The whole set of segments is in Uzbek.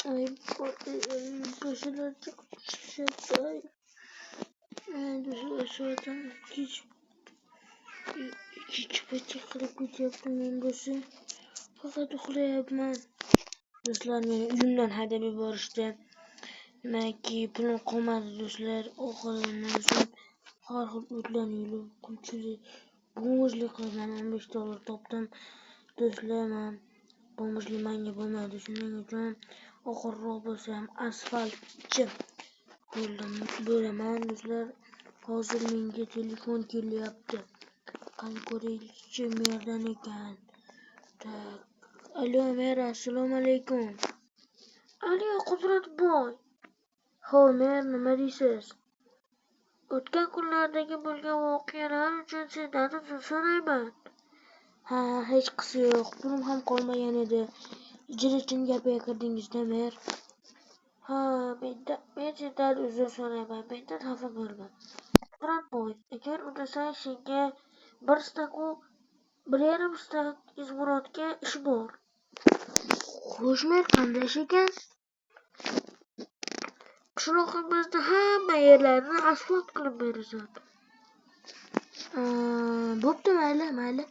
Ay, başına çıkışta do'stlar ikkinchi paytga qilib ketyapman men do'stlar. Faqat uxlayapman. Do'stlar meni uyimdan haydab yuborishdi. Nimaiki pulim qolmadi do'stlar. Ovqatlanishim har xil o'tlarni yulib, qulchilik, bo'g'izlik qilaman. $15 topdim. Do'stlar, men bo'g'izlik menga bo'lmaydi. Shuning uchun oxirroq bo'lsam asfaltchi bo'laman do'stlar. Hozir menga telefon kelyapti. Qani ko'raylikchi merdan ekan. Tak. Alo mer, assalomu alaykum. Alo Qudratboy. Ho mer, nima deysiz? O'tgan kunlardagi bo'lgan voqealar uchun sizdan uzr so'rayman. Ha, hech qisi yo'q. Pulim ham qolmagan edi. Ijara uchun gapga kirdingizda mer. Ha, men sizdan uzr so'rayman. Mendan xafa bo'lma. Qudratboy, agar unasan senga bir staku 1,5 stak izmirotga ish bor. Xo'sh mer, qanday ish ekan? Qishlog'imizda hamma yerlarni asfalt qilib berasan. Bo'pti, mayli.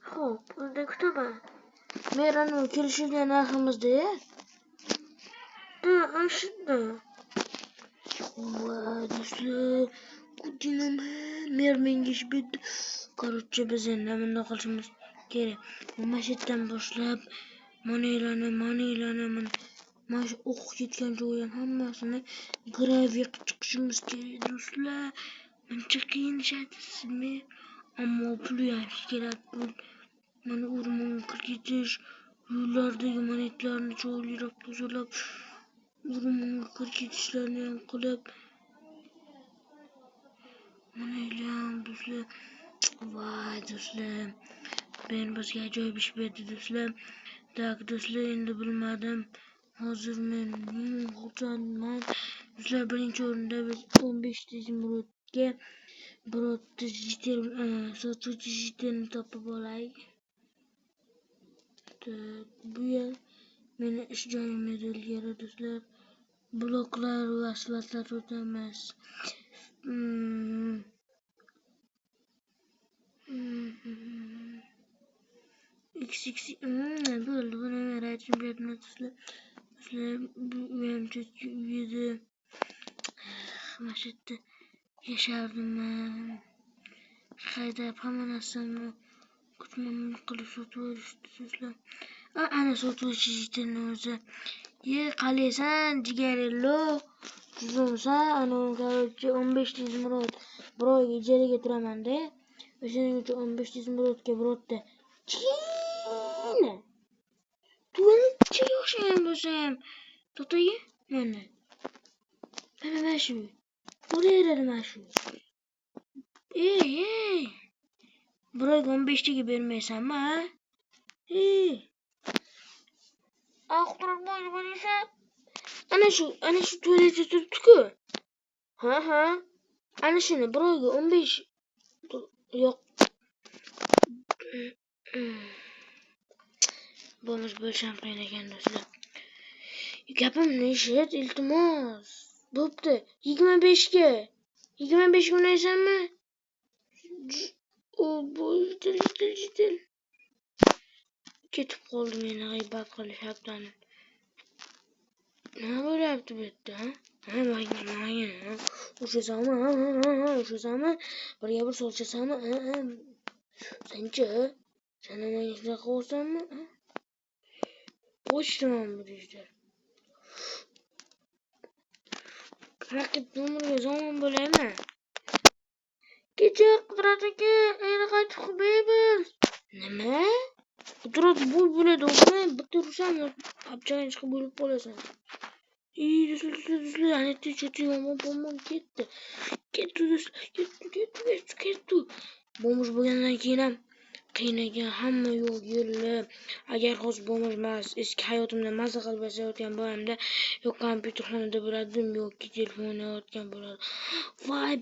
Xo'p, unda kutaman. Men kelishilgan narximizda-ya. Shunda. Voy, do'stlar, mer menga ish berdi. Короче, biz endi bunday qilishimiz kerak. Mana shu yerdan boshlab moneylarni mana shu o'q ketgan joydan hammasini graviy qilib chiqishimiz kerak do'stlar. Buncha qiyin ish aytibsizmi? Ammo puli ham kerak. Mana o'rmonga kirib ketish, yo'llardagi monetlarni joyliroq tozalab, o'rmonga kirib ketishlarni ham qilib. Moneylar do'stlar. Voy do'stlar. Men bizga ajoyib ish berdi do'stlar. Tak do'stlar, endi bilmadim. Hozir men xursandman. Do'stlar, birinchi o'rinda biz 15 izmirotga birorta jitel sotuvchi jitelni topib olaylik. Bu yer meni ish joyim edi ilgari do'stlar. Bloklar va asfaltlar o'tamiz. Bo'ldi, buni men aytishim kerakmas do'stlar. Bu ham chekki uy edi. Mana shu yerda yashardim men. Haydab hamma narsani ko'chma qilib sotib olishdi do'stlar. Ana sotuvchi jitilni o'zi. Qalaysan, jigarillo? Tuzumsan, ana короче 15 izmirot. Bir oyga ijaraga turaman-da. O'shaning uchun 15 izmirotga birorta kichkina tuvaletchaga o'xshagan bo'lsa ham to'taga mana. Mana shu. Bo'laveradi mana shu. Ey. Bir oyga 15 taga bermaysanmi, ha? Qudratboy nima deysan? Ana shu tuvaletda turibdi-ku. Ha. Ana shuni bir oyga 15 yo'q. Bo'lisham qiyin ekan do'stlar. Gapimni eshit, iltimos. Bo'pti, 25 ga. 25 ga unaysanmi? Bu jitil. Ketib qoldim yana g'iybat qilish haqdan. Nima bo'lyapti bu yerda? Mayna. O'shasanmi? Birga bir solchasanmi? Sanchi? Sen nima shunaqa qilsanmi? Qo'shdim bu ishda. Raqib nomerga zamon bo'layman. Kecha Qudrat aka, endi qaytib qilmaymiz. Nima? Qudrat bo'ladi, o'qimay bitta ursam, apchag'ing chiqib bo'lib qolasan. Do'stlar, anetda yomon ketdi. Ketdi. Bo'mish bo'lgandan keyin ham qiynagan hamma yo'llar. Agar hozir bo'mish emas, eski hayotimda maza qilib yashayotgan bo'lamda, yo kompyuterxonada bo'ladim, yoki telefon o'ynayotgan bo'lardim. Voy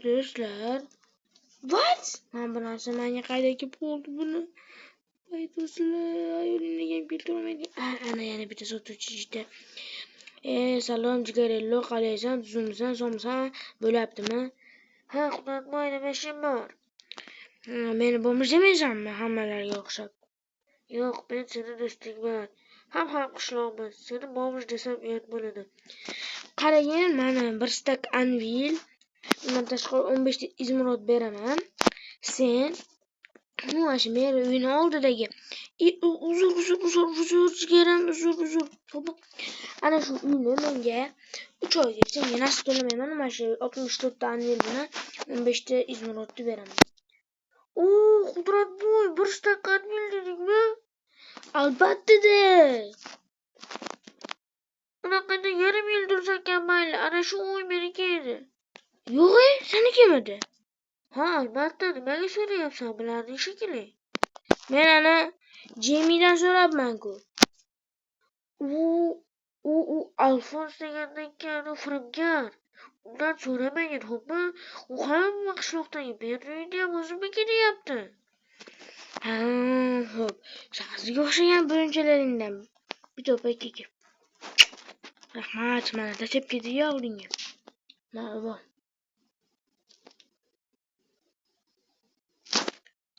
do'stlar. What? Men bu narsa menga qayda kelib qoldi buni? Aytuvchilar, yo'lingga keltirmaydi. Ana yana bitta sotuvchi ishda. Salom Jigarello, qalaysan? Tuzumsan, somsan bo'lyaptimi? Ha, Qudratboy nima ishim bor? Meni bomij demaysanmi hammalarga o'xshab? Yo'q, men seni do'stingman. Ham qishloqmiz. Seni bomij desam uyat bo'ladi. Qaragin, mana bir stak anvil, undan tashqari 15 ta izmirot beraman. Sen shu meri uyini oldidagi uzr jigaram, uzr. Ana shu uyni menga 3 oygacha men nasib to'lamayman. Mana shu 64 ta anvil bilan 15 ta izmirotni beraman. Qudratboy, bir stak anvil dedingmi? Albatta-da. Unaqada yarim yil tursakan mayli, ana shu uy meniki edi. Yo'q, senikimidi? Ha, albatta, nimaga so'rayapsan? Bilarding shekilli. Men ana Jemidan so'rabman-ku. U Alfons degandan keyin firibgar. Undan so'ramagin, xo'pmi? U hamma qishloqdagi beruyni ham o'zimniki deyapti. Ha, xo'p. Shahzga o'xshagan bo'yinchalaringdan bir to'pa keki. Rahmat, mana tashab ketdi-ya oldinga. Mana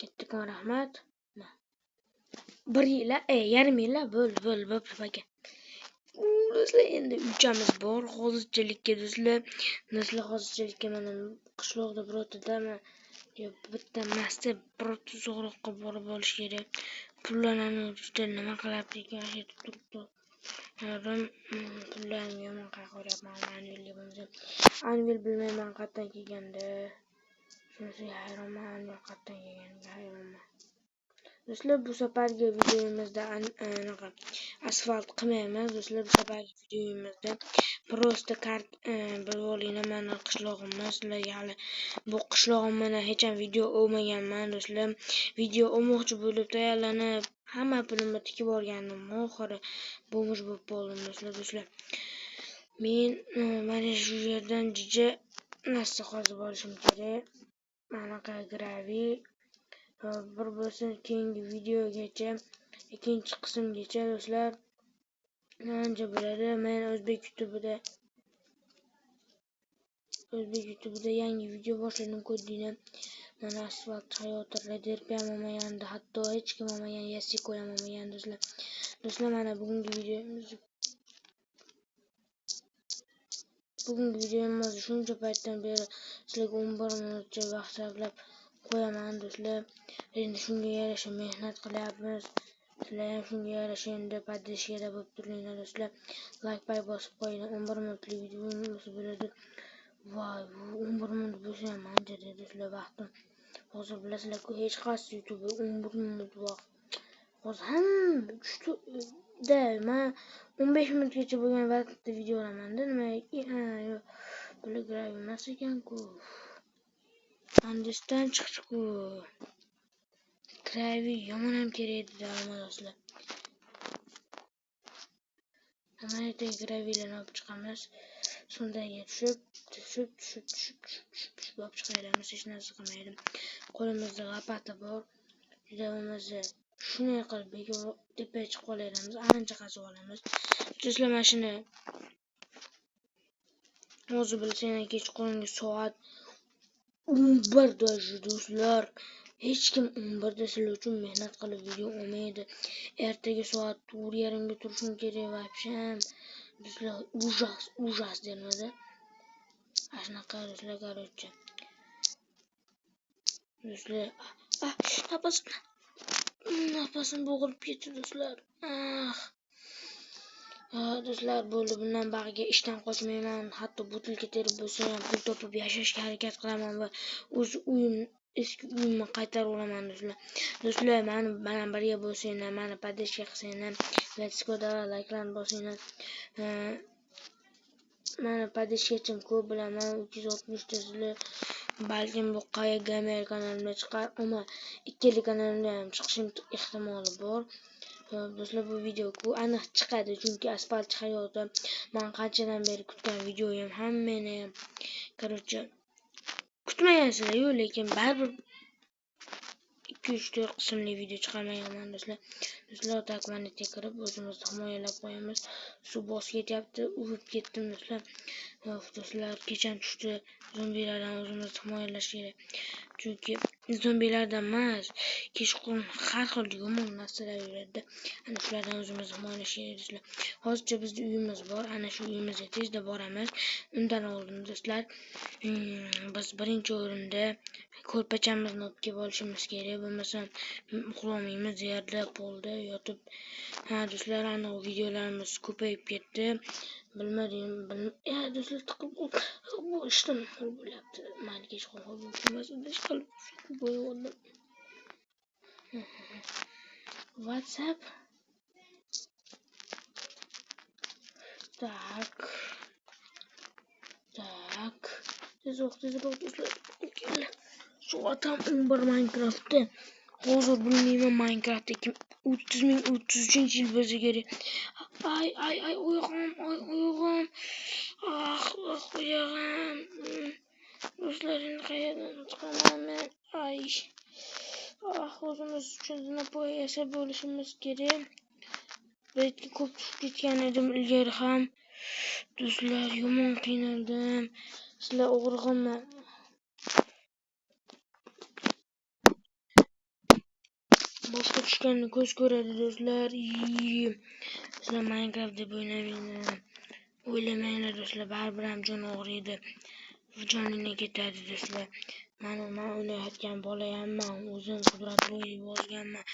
Ketdikmi, rahmat. Yarim yil bo'pti aka. Do'stlar, endi uchamiz bor hozirchalikka do'stlar. Hozirchalikka mana qishloqda birortadami bitta masda birorta zo'roqqa borib olish kerak. Pullarni juda nima qilyapti ekan, turibdi. Pullarni yomon qayqaryapman. Anvil bilmayman qayerdan kelganda. Shunisi hayronman, qayerdan kelganiga hayronman. Do'stlar, bu safargi videomizda asfalt qilmaymiz. Do'stlar, bu safargi videomizda prosta bilib olinglar, mana qishlog'imiz. Sizlarga hali bu qishlog'imdan hech ham video olmaganman. Do'stlar, video olmoqchi bo'lib tayyorlanib, hamma pulimni tikib olgandim. Oxiri bo'mish bo'lib qoldim do'stlar. Men mana shu yerdan jija narsa qozib olishim kerak. Mana gravi bir bo'lsin keyingi videogacha, ikkinchi qismgacha do'stlar ancha bo'ladi. Men O'zbek YouTube'da yangi video boshladim, ko'rdinglar. Mana asfalt hayoti Rederpi ham olmagandi, hatto hech kim olmagan, Yasiko ham olmagan do'stlar. Do'stlar, mana bugungi videomiz shuncha paytdan beri sizlarga 11 minutcha vaqt sarflab qo'yaman do'stlar. Endi shunga yarasha mehnat qilyapmiz. Sizlar ham shunga yarasha endi podдержкада bo'lib turinglar do'stlar. Like bosib qo'yinglar. 11 minutlik videomiz bo'ladi. Voy, bu 11 minut bo'lsa ham ancha do'stlar vaqtim. Hozir bilasizlar-ku, hech qaysi YouTube 11 minut vaqt. Hozir hamma men 15 minutgacha bo'lgan vaqtda video olaman-da. Nimaga? Yo'q. Bular grav emas ekan-ku. Andisdan chiqdi-ku. Gravi yomon ham kerak edi do'stlar. Mana bu gravilarni olib chiqamiz. Sondaga tushib olib chiqaveramiz. Hech narsa qilmaydi. Qo'limizda lopata bor. Juda bo'lmasa shunday qilib tepaga chiqib qolaveramiz. Ancha qazib olamiz. Do'stlar, mana shuni hozir bilsanglar, kechqurungi soat 11 do'stlar. Hech kim 11 da sizlar uchun mehnat qilib video olmaydi. Ertaga soat 4:30 ga turishim kerak vobsham. Do'stlar, ужас dermada. Shunaqa do'stlar, короче. Do'stlar, nafasim bo'g'ilib ketdi do'stlar. Do'stlar, bo'ldi, bundan bag'iga ishdan qochmayman. Hatto butilka terib bo'lsa ham pul topib yashashga harakat qilaman va o'z eski uyimni qaytarib olaman do'stlar. Do'stlar, mana birga bo'lsanglar, mana podдержка qilsanglar, Let's-go like'larni bosinglar. Mana podдержкачim ko'p bilaman, 360 ta sizlar. Balkim bu Gamer kanalimda chiqar, ammo ikkala kanalimda ham chiqishi ehtimoli bor. Do'stlar, bu video aniq chiqadi, chunki asfalt hayoti men qanchadan beri kutgan videoyim, hammani ham, короче, kutmaysizlar-yu, lekin baribir 2-3-4 qismli video chiqarmayman do'stlar. Do'stlar, takmanetga kirib o'zimizni himoyalab qo'yamiz. Suv bosib ketyapti, urib ketdim do'stlar. Do'stlar, kecham tushdi. Zombilardan o'zimizni himoyalash kerak. Chunki zombilardan emas, kechqurun har xil yomon narsalar yuradi. Ana shulardan o'zimizni himoyalash kerak do'stlar. Hozircha bizning uyimiz bor. Ana shu uyimizga tezda boramiz. Undan oldin do'stlar, biz birinchi o'rinda ko'rpachamizni olib kelib olishimiz kerak. Bo'lmasam uxlamaymiz, yerda, polda yotib. Ha do'stlar, ana videolarimiz ko'payib ketdi. Bilmadim. Do'stlar, bu ishdan bo'lyapti. Mayli, kechqurun bo'lmasada ish qilib qo'ygandim. WhatsApp. Tak. Tezroq do'stlar. Shu otam 11 Minecraftda. Hozir bilmayman Minecraftda 33-yil bo'lsa kerak. Ay, oyog'im. Oyog'im. Do'stlar, endi qayerdan chiqaman men? Ay. O'zimiz uchun zinapoya yasab bo'lishimiz kerak. Betga ko'p tushib ketgan edim ilgari ham. Do'stlar, yomon qiynaldim. Sizlar og'rig'immi? Boshqa tushganni ko'z ko'radi do'stlar. Sizlar Minecraft deb o'ylamanglar do'stlar, baribir ham jon og'riydi. Joningdan ketadi do'stlar. Men o'ynayotgan bolamanman, o'zim qudratli yozganman.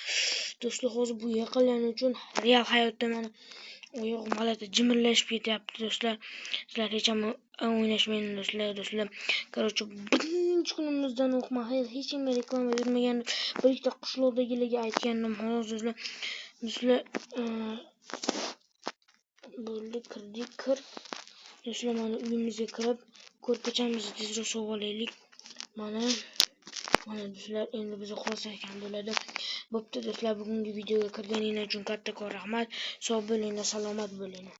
Do'stlar, hozir bu yaqinlari uchun real hayotda meni oyog'im g'alati jimirlashib ketyapti do'stlar. Sizlar hech ham o'ynashmaydi do'stlar. Короче, birinchi kunimizdan hech kimga reklama bermagan, bir ikkita qishloqdagilarga aytgandim, xolos do'stlar. Bo'ldi, kirdik. Do'stlar, mana uyimizga kirib, ko'rpachamizni tezroq sog'ib olaylik. Mana do'stlar, endi biz uxlasak ham bo'ladi. Bo'pti do'stlar, bugungi videoga kirganinglar uchun kattakon rahmat. Sog' bo'linglar, salomat bo'linglar.